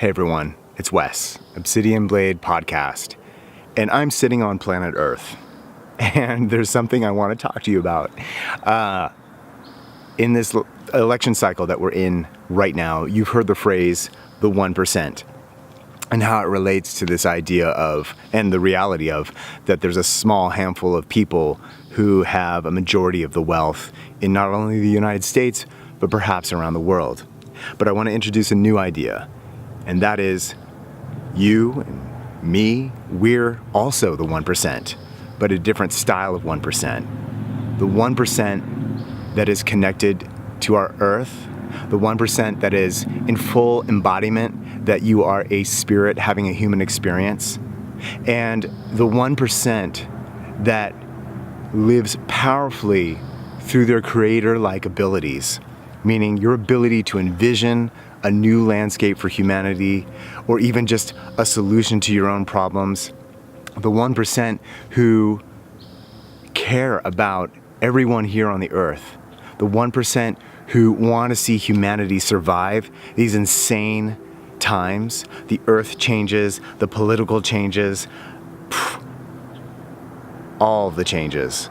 Hey everyone, it's Wes, Obsidian Blade Podcast, and I'm sitting on planet Earth, and there's something I want to talk to you about. In this election cycle that we're in right now, you've heard the phrase, the 1%, and how it relates to this idea of, and the reality of, that there's a small handful of people who have a majority of the wealth in not only the United States, but perhaps around the world. But I want to introduce a new idea. And that is, you and me, we're also the 1%, but a different style of 1%. The 1% that is connected to our earth, the 1% that is in full embodiment that you are a spirit having a human experience, and the 1% that lives powerfully through their creator-like abilities, meaning your ability to envision a new landscape for humanity, or even just a solution to your own problems. The 1% who care about everyone here on the earth. The 1% who want to see humanity survive these insane times. The earth changes, the political changes, all of the changes.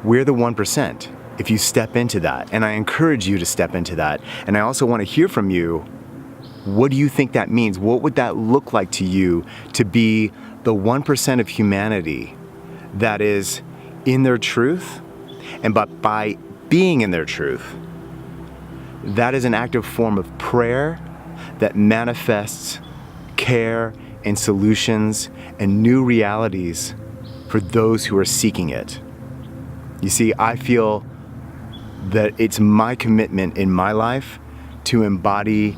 We're the 1%. If you step into that, and I encourage you to step into that, and I also want to hear from you, what do you think that means? What would that look like to you to be the 1% of humanity that is in their truth? And but by being in their truth, that is an active form of prayer that manifests care and solutions and new realities for those who are seeking it. You see, I feel that it's my commitment in my life to embody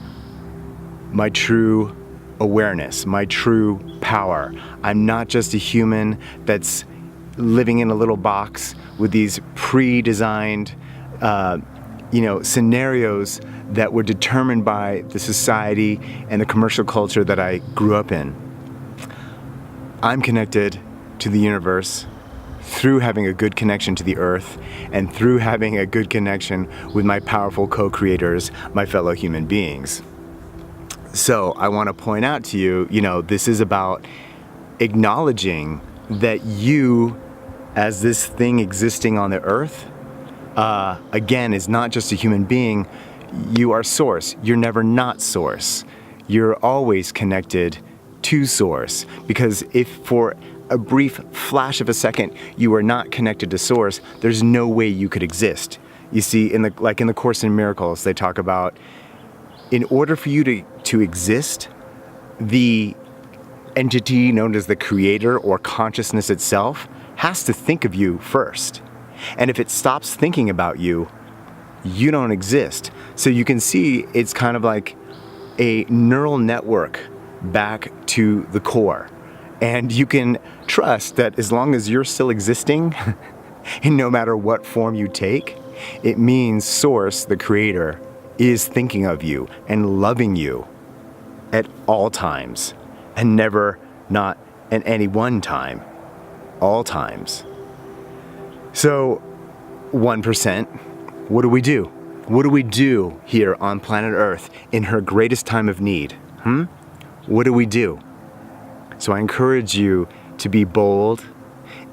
my true awareness, my true power. I'm not just a human that's living in a little box with these pre-designed, scenarios that were determined by the society and the commercial culture that I grew up in. I'm connected to the universe through having a good connection to the earth and through having a good connection with my powerful co-creators, my fellow human beings. So I want to point out to you, this is about acknowledging that you, as this thing existing on the earth, again, is not just a human being. You are source. You're never not source. You're always connected to source, because if for a brief flash of a second you are not connected to source, there's no way you could exist. You see, in the Course in Miracles, they talk about, in order for you to exist, the entity known as the creator or consciousness itself has to think of you first. And if it stops thinking about you, you don't exist. So you can see it's kind of like a neural network back to the core. And you can trust that as long as you're still existing, and no matter what form you take, it means Source, the Creator, is thinking of you and loving you at all times, and never not at any one time, all times. So, 1%, what do we do? What do we do here on planet Earth in her greatest time of need? What do we do? So I encourage you to be bold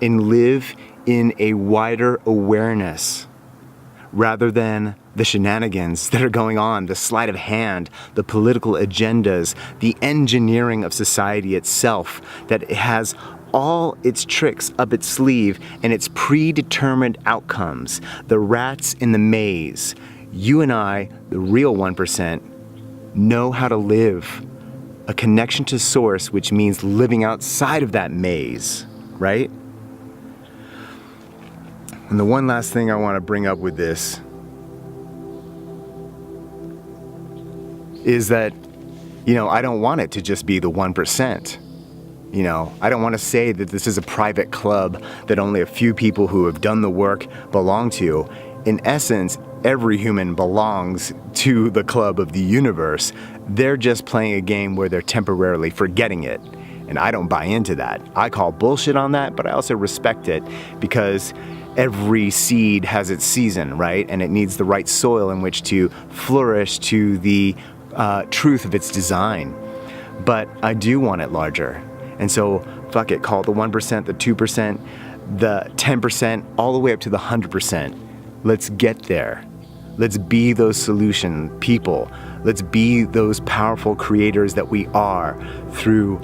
and live in a wider awareness rather than the shenanigans that are going on, the sleight of hand, the political agendas, the engineering of society itself that has all its tricks up its sleeve and its predetermined outcomes, the rats in the maze. You and I, the real 1%, know how to live a connection to source, which means living outside of that maze, right? And the one last thing I want to bring up with this is that, I don't want it to just be the 1%. I don't want to say that this is a private club that only a few people who have done the work belong to. In essence, every human belongs to the club of the universe. They're just playing a game where they're temporarily forgetting it. And I don't buy into that. I call bullshit on that, but I also respect it because every seed has its season, right? And it needs the right soil in which to flourish to the truth of its design. But I do want it larger. And so, fuck it, call it the 1%, the 2%, the 10%, all the way up to the 100%. Let's get there. Let's be those solution people. Let's be those powerful creators that we are through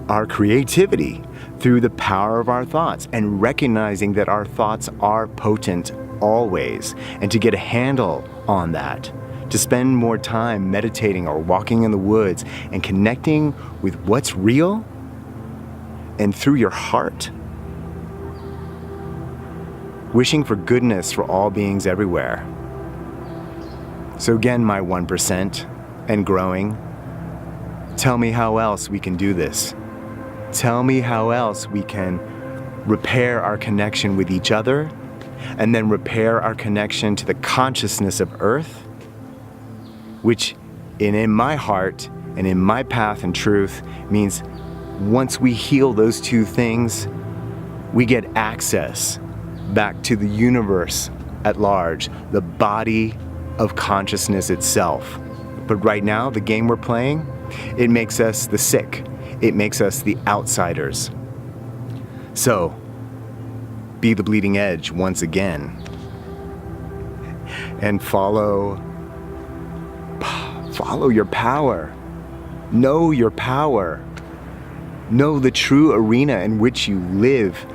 our creativity, through the power of our thoughts, and recognizing that our thoughts are potent always. And to get a handle on that, to spend more time meditating or walking in the woods and connecting with what's real and through your heart. Wishing for goodness for all beings everywhere. So again, my 1% and growing, tell me how else we can do this. Tell me how else we can repair our connection with each other and then repair our connection to the consciousness of Earth, which in my heart and in my path and truth means once we heal those two things, we get access back to the universe at large, the body of consciousness itself. But right now, the game we're playing, it makes us the sick. It makes us the outsiders. So, be the bleeding edge once again. And follow your power. Know your power. Know the true arena in which you live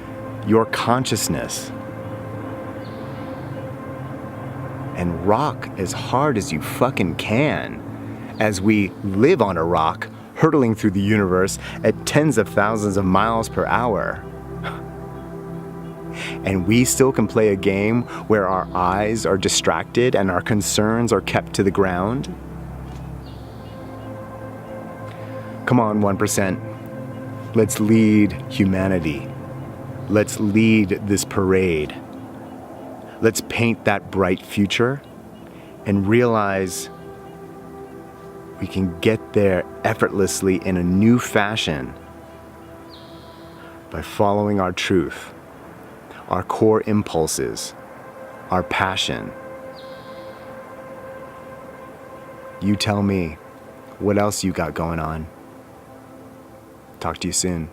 your consciousness. And rock as hard as you fucking can as we live on a rock, hurtling through the universe at tens of thousands of miles per hour. And we still can play a game where our eyes are distracted and our concerns are kept to the ground. Come on, 1%. Let's lead humanity. Let's lead this parade. Let's paint that bright future and realize we can get there effortlessly in a new fashion by following our truth, our core impulses, our passion. You tell me, what else you got going on? Talk to you soon.